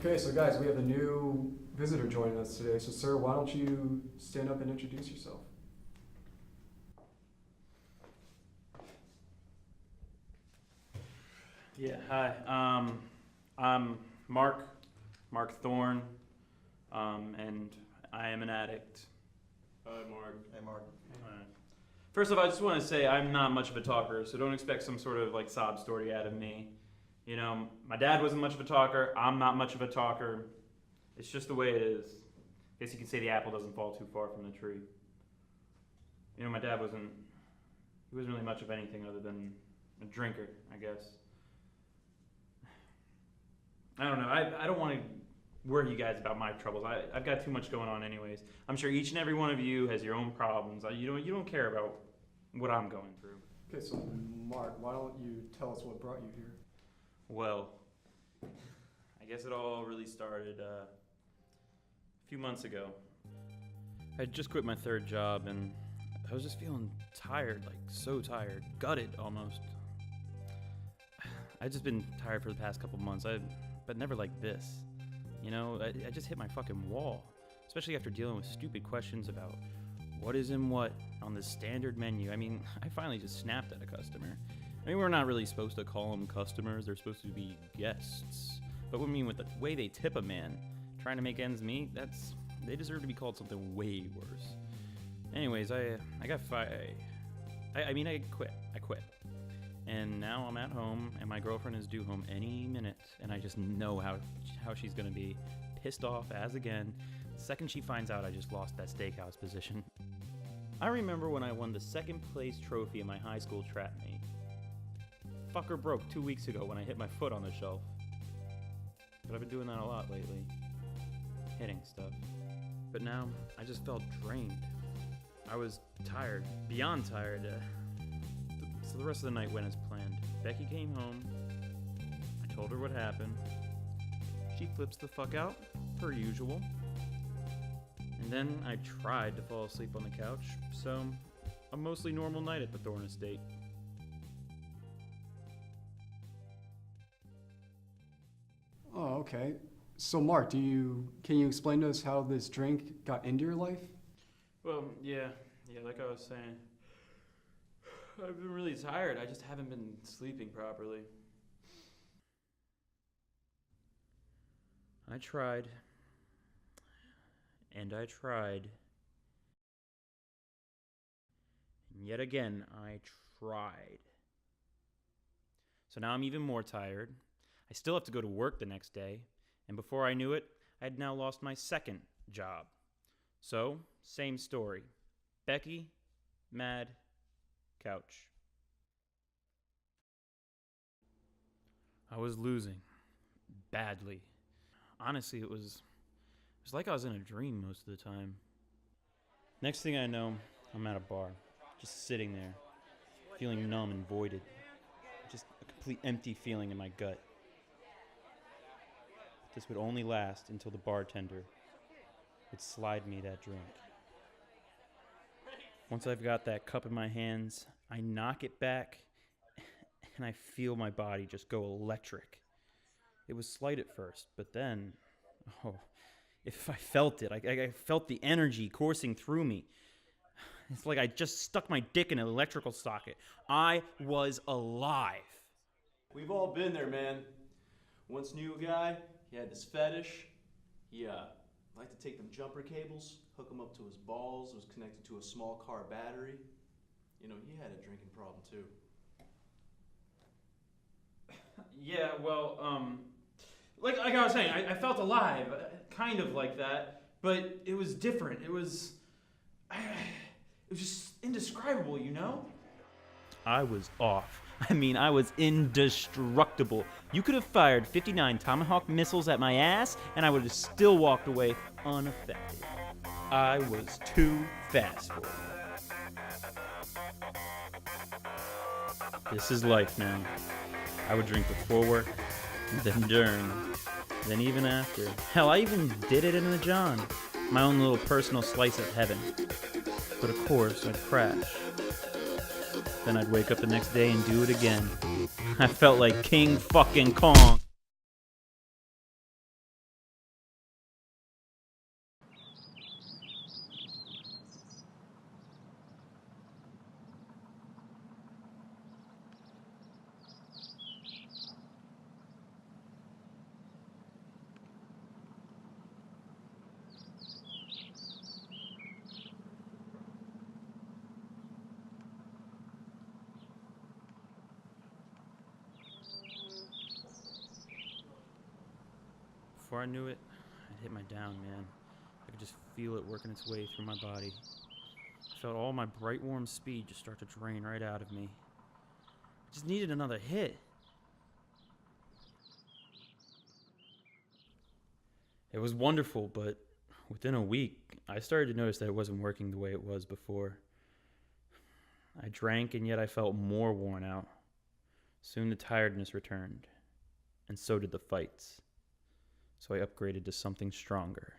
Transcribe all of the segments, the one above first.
Okay, so guys, we have a new visitor joining us today. So, sir, why don't you stand up and introduce yourself? Yeah, hi. I'm Mark Thorne, and I am an addict. Hi, Mark. Hey, Mark. First off, I just want to say I'm not much of a talker, so don't expect some sort of like sob story out of me. You know, my dad wasn't much of a talker. I'm not much of a talker. It's just the way it is. I guess you could say the apple doesn't fall too far from the tree. You know, my dad wasn't really much of anything other than a drinker, I guess. I don't know. I don't want to worry you guys about my troubles. I've got too much going on anyways. I'm sure each and every one of you has your own problems. You don't care about what I'm going through. Okay, so Mark, why don't you tell us what brought you here? Well, I guess it all really started a few months ago. I had just quit my third job and I was just feeling tired, like so tired, gutted almost. I've just been tired for the past couple months, but never like this. You know, I just hit my fucking wall, especially after dealing with stupid questions about what is in what on the standard menu. I mean, I finally just snapped at a customer. I mean, we're not really supposed to call them customers, they're supposed to be guests. But I mean, with the way they tip a man, trying to make ends meet, they deserve to be called something way worse. Anyways, I got fired. I quit. I quit. And now I'm at home, and my girlfriend is due home any minute, and I just know how she's gonna be pissed off as again the second she finds out I just lost that steakhouse position. I remember when I won the second place trophy in my high school trap meet. Fucker broke 2 weeks ago when I hit my foot on the shelf. But I've been doing that a lot lately. Hitting stuff. But now, I just felt drained. I was tired. Beyond tired. So the rest of the night went as planned. Becky came home. I told her what happened. She flips the fuck out, per usual. And then I tried to fall asleep on the couch. So, a mostly normal night at the Thorne estate. Oh, okay. So, Mark, can you explain to us how this drink got into your life? Well, yeah, like I was saying. I've been really tired. I just haven't been sleeping properly. I tried. And I tried. And yet again, I tried. So now I'm even more tired. I still have to go to work the next day. And before I knew it, I had now lost my second job. So, same story. Becky, mad, couch. I was losing. Badly. Honestly, it was It was like I was in a dream most of the time. Next thing I know, I'm at a bar, just sitting there, feeling numb and voided. Just a complete empty feeling in my gut. This would only last until the bartender would slide me that drink. Once I've got that cup in my hands, I knock it back, and I feel my body just go electric. It was slight at first, but then, if I felt it, I felt the energy coursing through me. It's like I just stuck my dick in an electrical socket. I was alive. We've all been there, man. Once knew a guy, he had this fetish. He liked to take them jumper cables, hook them up to his balls. It was connected to a small car battery. You know, he had a drinking problem too. Yeah, well, like I was saying, I felt alive, kind of like that, but it was different. It was just indescribable, you know? I was off. I mean, I was indestructible. You could have fired 59 Tomahawk missiles at my ass, and I would have still walked away unaffected. I was too fast for it. This is life now. I would drink before work, then during, then even after. Hell, I even did it in the John. My own little personal slice of heaven. But of course, I'd crash. Then I'd wake up the next day and do it again. I felt like King fucking Kong. Before I knew it, I'd hit my down, man. I could just feel it working its way through my body. I felt all my bright, warm speed just start to drain right out of me. I just needed another hit. It was wonderful, but within a week, I started to notice that it wasn't working the way it was before. I drank, and yet I felt more worn out. Soon the tiredness returned, and so did the fights. So I upgraded to something stronger.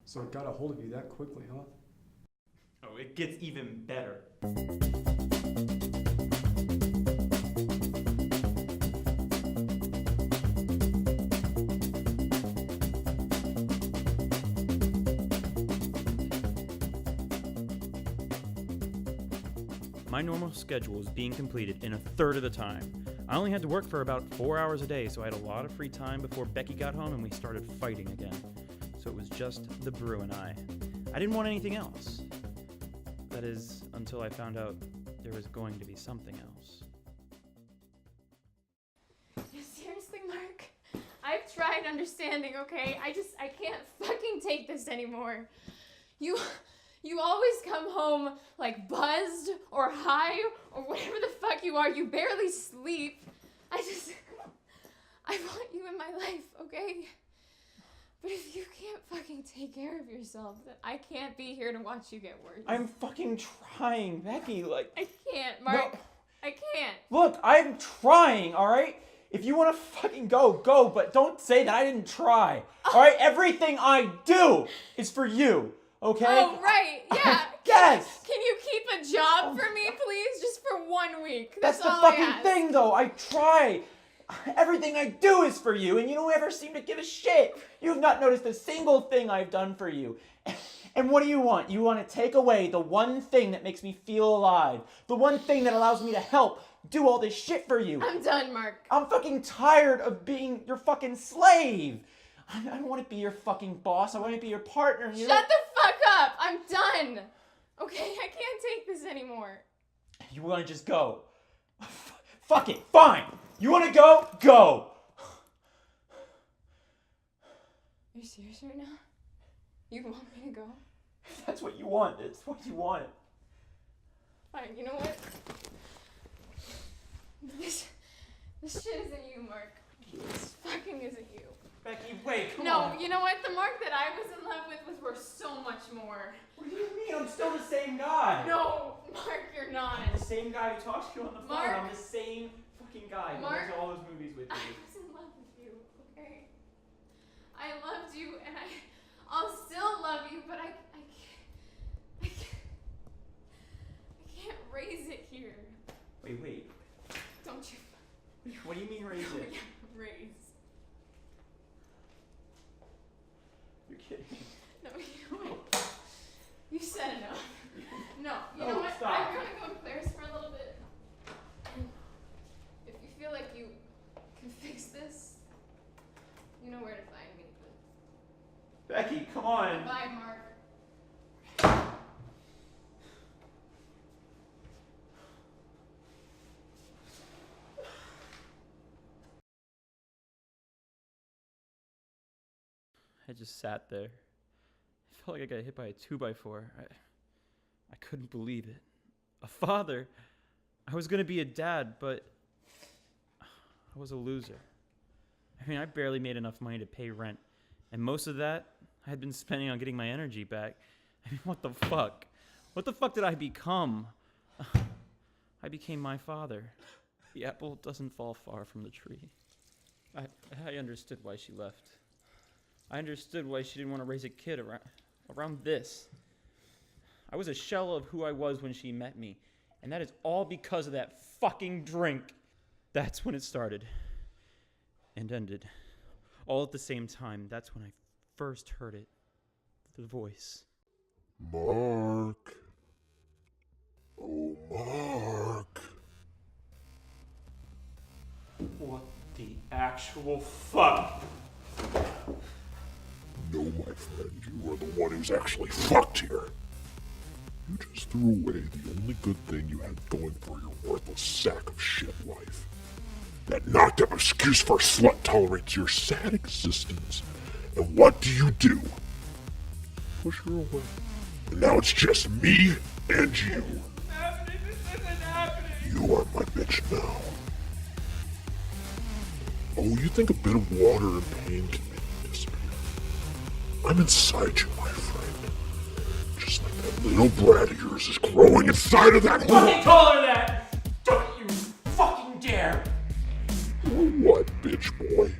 So it got a hold of you that quickly, huh? Oh, it gets even better. My normal schedule was being completed in a third of the time. I only had to work for about 4 hours a day, so I had a lot of free time before Becky got home and we started fighting again. So it was just the brew and I. I didn't want anything else. That is, until I found out there was going to be something else. Seriously, Mark? I've tried understanding, okay? I can't fucking take this anymore. You always come home like buzzed or high or whatever the fuck you are. You barely sleep. I want you in my life, okay? But if you can't fucking take care of yourself, then I can't be here to watch you get worse. I'm fucking trying, Becky, like... I can't, Mark. No. I can't. Look, I'm trying, alright? If you want to fucking go, but don't say that I didn't try. Alright? Everything I do is for you, okay? Oh, right, yeah. Yes! Can you keep a job for me, please? Just for 1 week. That's the all I fucking ask. thing, though. I try. Everything I do is for you, and you don't ever seem to give a shit. You have not noticed a single thing I've done for you. And what do you want? You want to take away the one thing that makes me feel alive. The one thing that allows me to help do all this shit for you. I'm done, Mark. I'm fucking tired of being your fucking slave. I don't want to be your fucking boss. I want to be your partner. Shut the fuck up. I'm done. Okay, I can't take this anymore. You want to just go. Fuck it. Fine. You want to go? Go. Are you serious right now? You want me to go? That's what you want. That's what you want. Fine, you know what? This shit isn't you, Mark. This fucking isn't you. Becky, wait, come No, on. you know what? The Mark that I was in love with was worth so much more. What do you mean? I'm still the same guy. No, Mark, you're not. I'm the same guy who talks to you on the phone. Mark. I'm the same fucking guy who Mark. goes to all those movies with I you. was in love with you, okay? I loved you, and I'll still love you, but I can't raise it here. Wait. Don't you? What do you mean raise it? Yeah, raise. You're kidding. No, you know what? You said enough. No, you No, know what? stop. I'm gonna go to Claire's for a little bit. And if you feel like you can fix this, you know where to find me. Becky, come on. Bye, Mark. I just sat there. I felt like I got hit by a 2x4. I couldn't believe it. A father. I was gonna be a dad, but I was a loser. I mean, I barely made enough money to pay rent, and most of that I had been spending on getting my energy back. I mean, what the fuck? What the fuck did I become? I became my father. The apple doesn't fall far from the tree. I understood why she left. I understood why she didn't want to raise a kid around this. I was a shell of who I was when she met me, and that is all because of that fucking drink. That's when it started and ended. All at the same time. That's when I first heard it. The voice. Mark. Oh, Mark. What the actual fuck? No, my friend, you are the one who's actually fucked here. You just threw away the only good thing you had going for your worthless sack of shit life. That knocked up excuse for slut tolerates your sad existence. And what do? Push her away. And now it's just me and you. You are my bitch now. Oh, you think a bit of water and pain can make you disappear? I'm inside you, my friend. Just like that little brat of yours is growing inside of that Fucking hole. call her that! Don't you fucking dare! Or what, bitch boy?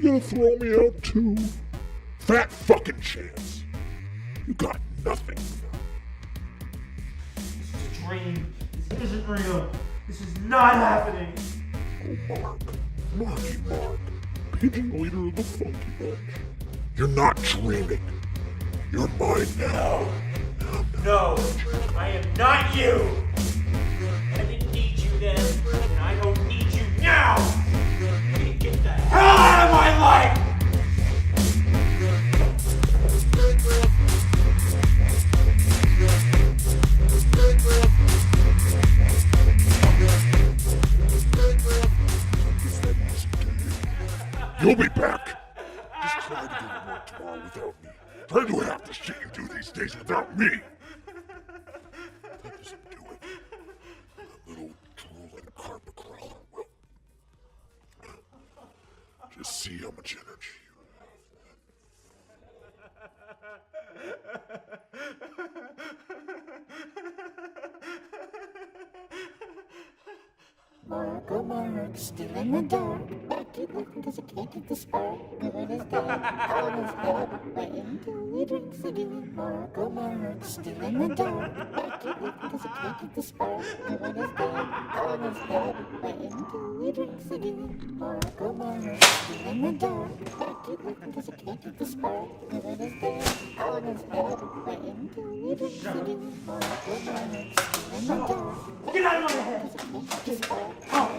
You gonna throw me out too? Fat fucking chance. You got nothing. This is a dream. This isn't real. This is not happening. Oh, Marky Mark, pigeon leader of the Funky Bunch. You're not dreaming. You're mine now. No, I am not you. I didn't need you then, and I don't need you now. You need to get the hell out of my life. You'll be back. Just try to do the work tomorrow without me. Try to do half the shit you do these days without me. That doesn't do it. A little drooling carpet crawler will. Just see how much energy you Mark, oh Mark, still in the dark. Back to looking cause I can't get the spark. Good as dead, out of head. Waiting till he drinks again. Mark, oh Mark, still in the dark. Back to looking cause I can't get the spark. Good as dead, out of head. Waiting till he drinks again. Mark, oh Mark, still in the dark. Back to looking cause I can't get the spark. Good as dead, out of head. Waiting till he drinks again. Mark, oh Mark, still in the dark. Get out of my head. Oh,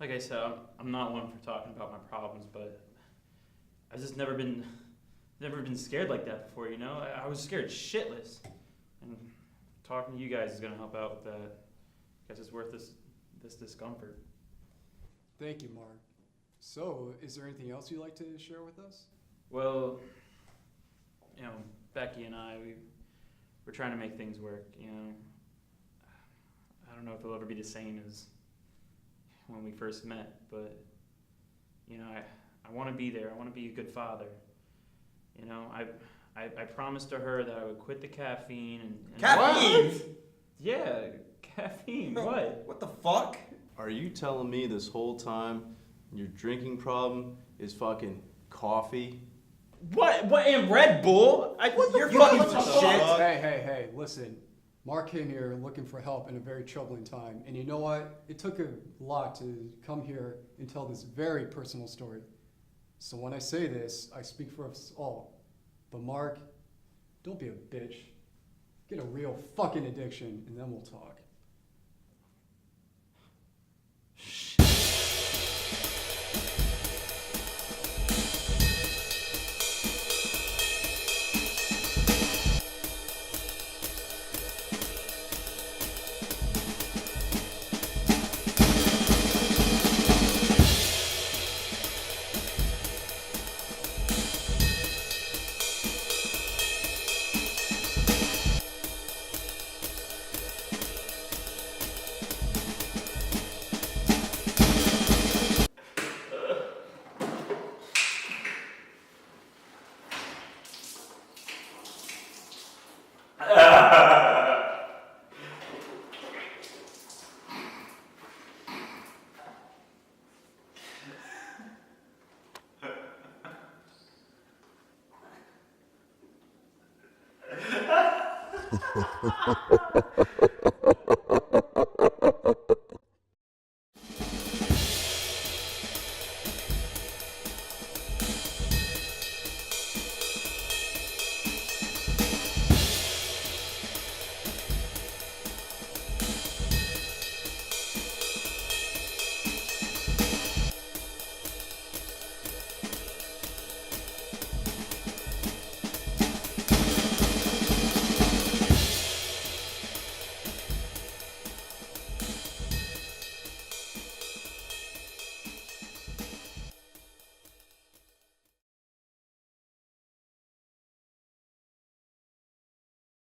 like I said, I'm not one for talking about my problems, but I've just never been scared like that before, you know? I was scared shitless. And talking to you guys is gonna help out with that. I guess it's worth this discomfort. Thank you, Mark. So, is there anything else you'd like to share with us? Well, you know, Becky and I, we're trying to make things work, you know. I don't know if it'll ever be the same as when we first met, but, you know, I want to be there. I want to be a good father. You know, I promised to her that I would quit the caffeine and Caffeine? What? Yeah, caffeine. What? What the fuck? Are you telling me this whole time your drinking problem is fucking coffee? What? And Red Bull? You're fucking shit. Hey, listen. Mark came here looking for help in a very troubling time. And you know what? It took a lot to come here and tell this very personal story. So when I say this, I speak for us all. But Mark, don't be a bitch. Get a real fucking addiction, and then we'll talk.